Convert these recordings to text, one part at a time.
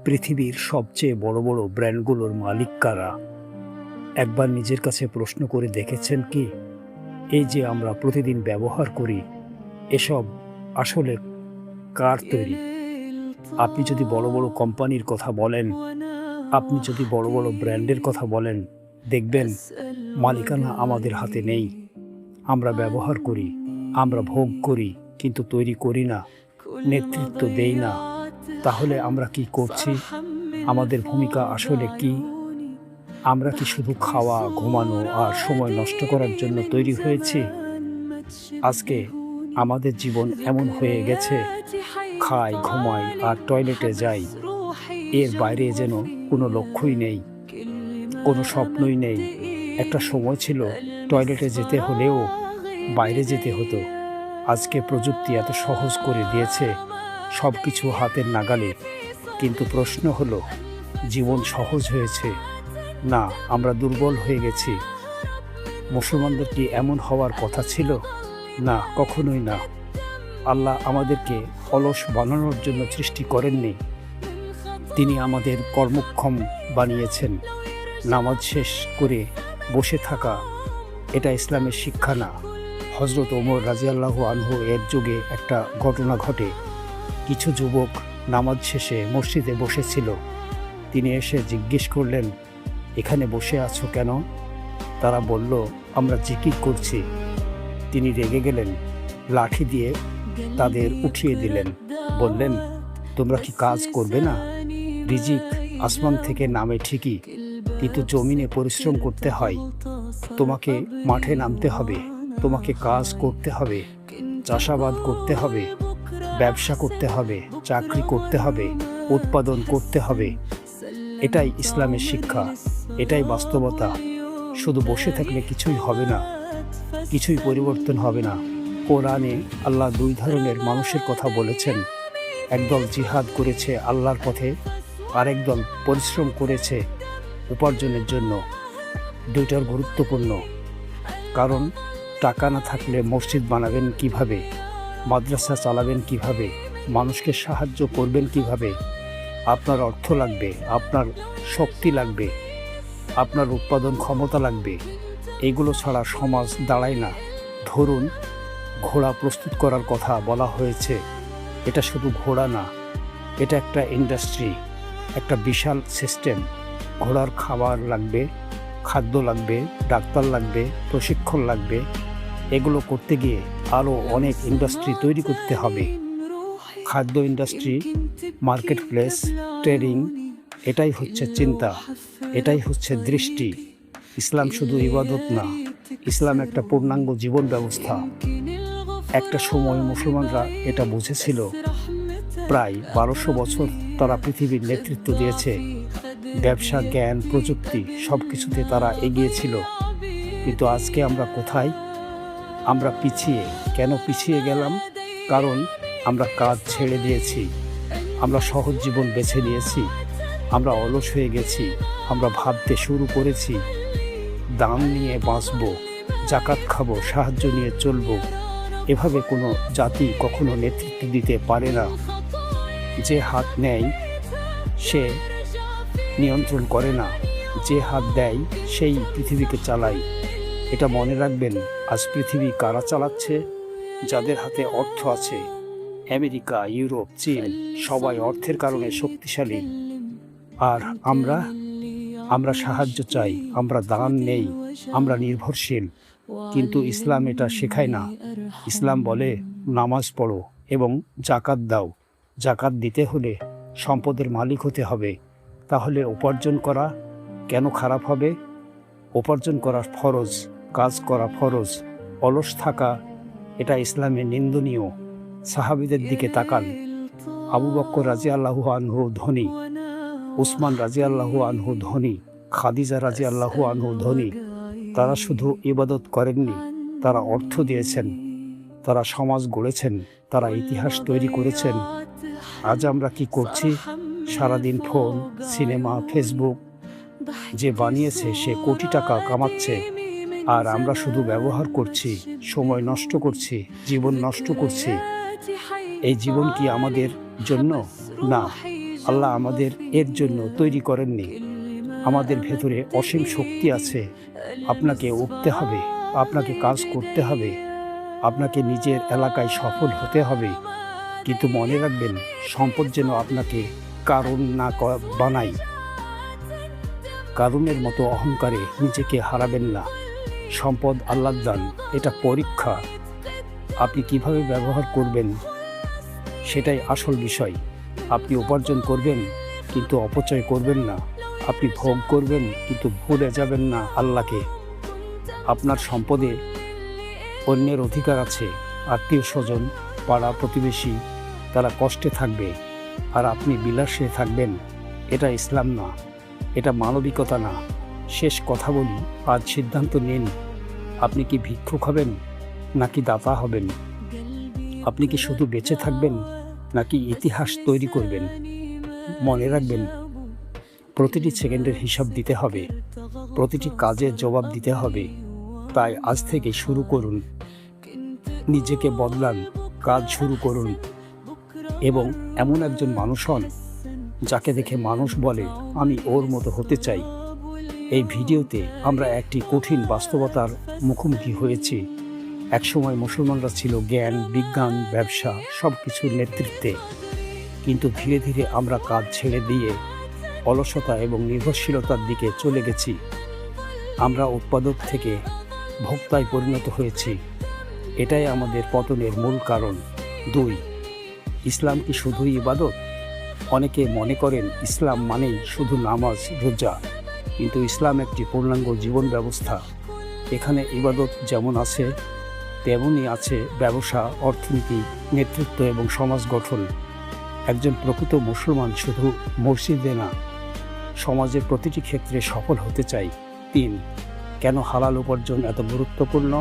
পৃথিবীর সবচেয়ে বড় বড় ব্র্যান্ডগুলোর মালিক কারা? একবার নিজের কাছে প্রশ্ন করে দেখেছেন কি, এই যে আমরা প্রতিদিন ব্যবহার করি, এসব আসলে কার তৈরি? আপনি যদি বড় বড় কোম্পানির কথা বলেন, আপনি যদি বড় বড় ব্র্যান্ডের কথা বলেন, দেখবেন মালিকানা আমাদের হাতে নেই। আমরা ব্যবহার করি, আমরা ভোগ করি, কিন্তু তৈরি করি না, নেতৃত্ব দেই না। তাহলে আমরা কি করছি? আমাদের ভূমিকা আসলে কি? আমরা কি শুধু খাওয়া, ঘুমানো আর সময় নষ্ট করার জন্য তৈরি হয়েছি? আজকে আমাদের জীবন এমন হয়ে গেছে, খাই, ঘুমাই আর টয়লেটে যাই, এর বাইরে যেন কোনো লক্ষ্যই নেই, কোনো স্বপ্নই নেই। একটা সময় ছিল টয়লেটে যেতে হলেও বাইরে যেতে হতো। আজকে প্রযুক্তি এত সহজ করে দিয়েছে, সব কিছু হাতের নাগালে। কিন্তু প্রশ্ন হলো, জীবন সহজ হয়েছে না আমরা দুর্বল হয়ে গেছি? মুসলমানদের কি এমন হওয়ার কথা ছিল? না, কখনোই না। আল্লাহ আমাদেরকে অলস বানানোর জন্য সৃষ্টি করেননি, তিনি আমাদের কর্মক্ষম বানিয়েছেন। নামাজ শেষ করে বসে থাকা এটা ইসলামের শিক্ষা না। হযরত ওমর রাদিয়াল্লাহু আনহু এর যুগে একটা ঘটনা ঘটে। কিছু যুবক নামাজ শেষে মসজিদে বসেছিল। তিনি এসে জিজ্ঞেস করলেন, এখানে বসে আছো কেন? তারা বলল, আমরা জিকির করছি। তিনি রেগে গেলেন, লাঠি দিয়ে তাদের উঠিয়ে দিলেন। বললেন, তোমরা কি কাজ করবে না? রিজিক আসমান থেকে নামে ঠিকই, কিন্তু জমিনে পরিশ্রম করতে হয়। তোমাকে মাঠে নামতে হবে, তোমাকে কাজ করতে হবে, চাষাবাদ করতে হবে, ব্যবসা করতে হবে, চাকরি করতে হবে, উৎপাদন করতে হবে। এটাই ইসলামের শিক্ষা, এটাই বাস্তবতা। শুধু বসে থাকলে কিছুই হবে না, কিছুই পরিবর্তন হবে না। কোরআনে আল্লাহ দুই ধরনের মানুষের কথা বলেছেন। একদল জিহাদ করেছে আল্লাহর পথে, আর একদল পরিশ্রম করেছে উপার্জনের জন্য। দুইটার গুরুত্বপূর্ণ, কারণ টাকা না থাকলে মসজিদ বানাবেন কিভাবে, মাদ্রাসা চালাবেন কিভাবে, মানুষকে সাহায্য করবেন কিভাবে? আপনার অর্থ লাগবে, আপনার শক্তি লাগবে, আপনার উৎপাদন ক্ষমতা লাগবে। এগুলো ছাড়া সমাজ দাঁড়ায় না। ধরুন, ঘোড়া প্রস্তুত করার কথা বলা হয়েছে। এটা শুধু ঘোড়া না, এটা একটা ইন্ডাস্ট্রি, একটা বিশাল সিস্টেম। ঘোড়ার খাবার লাগবে, খাদ্য লাগবে, ডাক্তার লাগবে, প্রশিক্ষণ লাগবে। এগুলো করতে গিয়ে আরও অনেক ইন্ডাস্ট্রি তৈরি করতে হবে। খাদ্য ইন্ডাস্ট্রি, মার্কেট প্লেস, ট্রেডিং, এটাই হচ্ছে চিন্তা, এটাই হচ্ছে দৃষ্টি। ইসলাম শুধু ইবাদত না, ইসলাম একটা পূর্ণাঙ্গ জীবন ব্যবস্থা। একটা সময় মুসলমানরা এটা বুঝেছিল। প্রায় 1200 বছর তারা পৃথিবীর নেতৃত্ব দিয়েছে। ব্যবসা, জ্ঞান, প্রযুক্তি সব কিছুতে তারা এগিয়ে ছিল। কিন্তু আজকে আমরা কোথায়? আমরা পিছিয়ে। কেন পিছিয়ে গেলাম? কারণ আমরা কাজ ছেড়ে দিয়েছি, আমরা সহজ জীবন বেছে নিয়েছি, আমরা অলস হয়ে গেছি। আমরা ভাবতে শুরু করেছি, দাম নিয়ে বাঁচব, জাকাত খাবো, সাহায্য নিয়ে চলব। এভাবে কোনো জাতি কখনো নেতৃত্ব দিতে পারে না। যে হাত নেয় সে নিয়ন্ত্রণ করে না, যে হাত দেয় সেই পৃথিবীকে চালায়। এটা মনে রাখবেন। আজ পৃথিবী কারা চালাচ্ছে? যাদের হাতে অর্থ আছে। আমেরিকা, ইউরোপ, চীন, সবাই অর্থের কারণে শক্তিশালী। আর আমরা সাহায্য চাই, আমরা দান নেই, আমরা নির্ভরশীল। কিন্তু ইসলাম এটা শেখায় না। ইসলাম বলে, নামাজ পড়ো এবং জাকাত দাও। জাকাত দিতে হলে সম্পদের মালিক হতে হবে। তাহলে উপার্জন করা কেন খারাপ হবে? উপার্জন করা ফরজ, কাজ করা ফরজ। অলস থাকা এটা ইসলামে নিন্দনীয়। সাহাবীদের দিকে তাকান। আবু বকর রাদিয়াল্লাহু আনহু ধনী, উসমান রাদিয়াল্লাহু আনহু ধনী, খাদিজা রাদিয়াল্লাহু আনহু ধনী। তারা শুধু ইবাদত করেননি, তারা অর্থ দিয়েছেন, তারা সমাজ গড়েছেন, তারা ইতিহাস তৈরি করেছেন। আজ আমরা কি করছি? সারাদিন ফোন, সিনেমা, ফেসবুক। যে বানিয়েছে সে কোটি টাকা কামাচ্ছে, আর আমরা শুধু ব্যবহার করছি, সময় নষ্ট করছি, জীবন নষ্ট করছি। এই জীবন কি আমাদের জন্য? না, আল্লাহ আমাদের এর জন্য তৈরি করেননি। আমাদের ভেতরে অসীম শক্তি আছে। আপনাকে উঠতে হবে, আপনাকে কাজ করতে হবে, আপনাকে নিজের এলাকায় সফল হতে হবে। কিন্তু মনে রাখবেন, সম্পদ যেন আপনাকে কারণ না বানায়। কারণের মতো অহংকারে নিজেকে হারাবেন না। সম্পদ আল্লাহর দান, এটা পরীক্ষা। আপনি কিভাবে ব্যবহার করবেন সেটাই আসল বিষয়। আপনি উপার্জন করবেন কিন্তু অপচয় করবেন না। আপনি ভোগ করবেন কিন্তু ভুলে যাবেন না আল্লাহকে। আপনার সম্পদে অন্যের অধিকার আছে। আত্মীয় স্বজন, পাড়া প্রতিবেশী, তারা কষ্টে থাকবে আর আপনি বিলাসে থাকবেন। এটা ইসলাম না, এটা মানবিকতা না। শেষ কথা বলি, আজ সিদ্ধান্ত নিন, আপনি কি ভিক্ষুক হবেন নাকি দাতা হবেন? আপনি কি শুধু বেঁচে থাকবেন নাকি ইতিহাস তৈরি করবেন? মনে রাখবেন, প্রতিটি সেকেন্ডের হিসাব দিতে হবে, প্রতিটি কাজের জবাব দিতে হবে। তাই আজ থেকে শুরু করুন, নিজেকে বদলান, কাজ শুরু করুন এবং এমন একজন মানুষ হন যাকে দেখে মানুষ বলে, আমি ওর মতো হতে চাই। এই ভিডিওতে আমরা একটি কঠিন বাস্তবতার মুখোমুখি হয়েছি। একসময় মুসলমানরা ছিল জ্ঞান, বিজ্ঞান, ব্যবসা সব কিছুর নেতৃত্বে। কিন্তু ধীরে ধীরে আমরা কাজ ছেড়ে দিয়ে অলসতা এবং নির্ভরশীলতার দিকে চলে গেছি। আমরা উৎপাদক থেকে ভোক্তায় পরিণত হয়েছি। এটাই আমাদের পতনের মূল কারণ। 2, ইসলাম কি শুধুই ইবাদত? অনেকে মনে করেন ইসলাম মানেই শুধু নামাজ, রোজা, কিন্তু ইসলাম একটি পূর্ণাঙ্গ জীবন ব্যবস্থা। এখানে ইবাদত যেমন আছে তেমনই আছে ব্যবসা, অর্থনীতি, নেতৃত্ব এবং সমাজ গঠন। একজন প্রকৃত মুসলমান শুধু মসজিদে না, সমাজের প্রতিটি ক্ষেত্রে সফল হতে চাই। 3, কেন হালাল উপার্জন এত গুরুত্বপূর্ণ?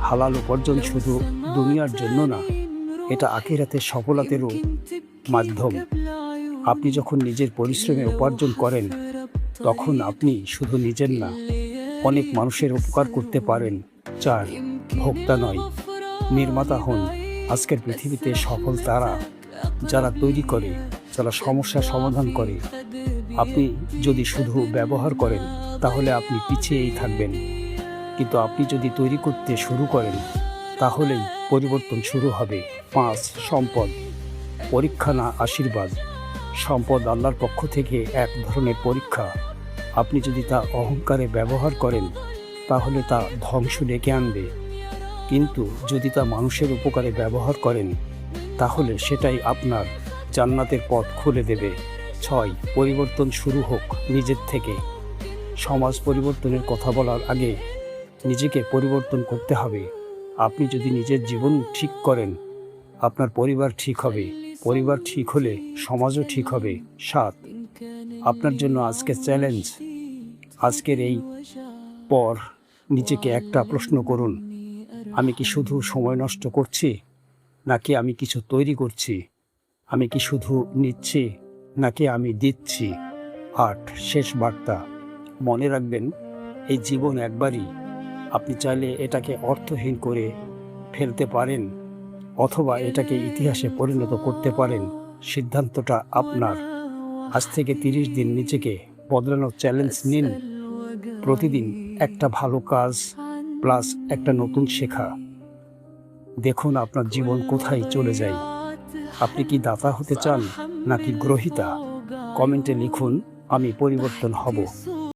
হালাল উপার্জন শুধু দুনিয়ার জন্য না, এটা আখিরাতের সফলতারও মাধ্যম। আপনি যখন নিজের পরিশ্রমে উপার্জন করেন তখন আপনি শুধু নিজের না, অনেক মানুষের উপকার করতে পারেন। 4, ভোক্তা নয়, নির্মাতা হন। আজকের পৃথিবীতে সফল তারা যারা তৈরি করে, যারা সমস্যার সমাধান করে। আপনি যদি শুধু ব্যবহার করেন তাহলে আপনি পিছিয়েই থাকবেন, কিন্তু আপনি যদি তৈরি করতে শুরু করেন তাহলেই পরিবর্তন শুরু হবে। 5, সম্পদ পরীক্ষা না আশীর্বাদ। সম্পদ আল্লাহর পক্ষ থেকে এক ধরনের পরীক্ষা। আপনি যদি তা অহংকারে ব্যবহার করেন তাহলে তা ধ্বংস ডেকে আনবে, কিন্তু যদি তা মানুষের উপকারে ব্যবহার করেন তাহলে সেটাই আপনার জান্নাতের পথ খুলে দেবে। 6, পরিবর্তন শুরু হোক নিজের থেকে। সমাজ পরিবর্তনের কথা বলার আগে নিজেকে পরিবর্তন করতে হবে। আপনি যদি নিজের জীবন ঠিক করেন, আপনার পরিবার ঠিক হবে, পরিবার ঠিক হলে সমাজও ঠিক হবে। 7, আপনার জন্য আজকের চ্যালেঞ্জ। আজকের এই পর নিজেকে একটা প্রশ্ন করুন, আমি কি শুধু সময় নষ্ট করছি নাকি আমি কিছু তৈরি করছি? আমি কি শুধু নিচ্ছি নাকি আমি দিচ্ছি? 8, শেষ বার্তা, মনে রাখবেন, এই জীবন একবারই। আপনি চাইলে এটাকে অর্থহীন করে ফেলতে পারেন অথবা এটাকে ইতিহাসে পরিণত করতে পারেন। সিদ্ধান্তটা আপনার। আজ থেকে 30 দিন নিজেকে বদলানোর চ্যালেঞ্জ নিন। প্রতিদিন একটা ভালো কাজ প্লাস একটা নতুন শেখা। দেখুন আপনার জীবন কোথায় চলে যায়। আপনি কি দাতা হতে চান নাকি গ্রহীতা? কমেন্টে লিখুন, আমি পরিবর্তন হব।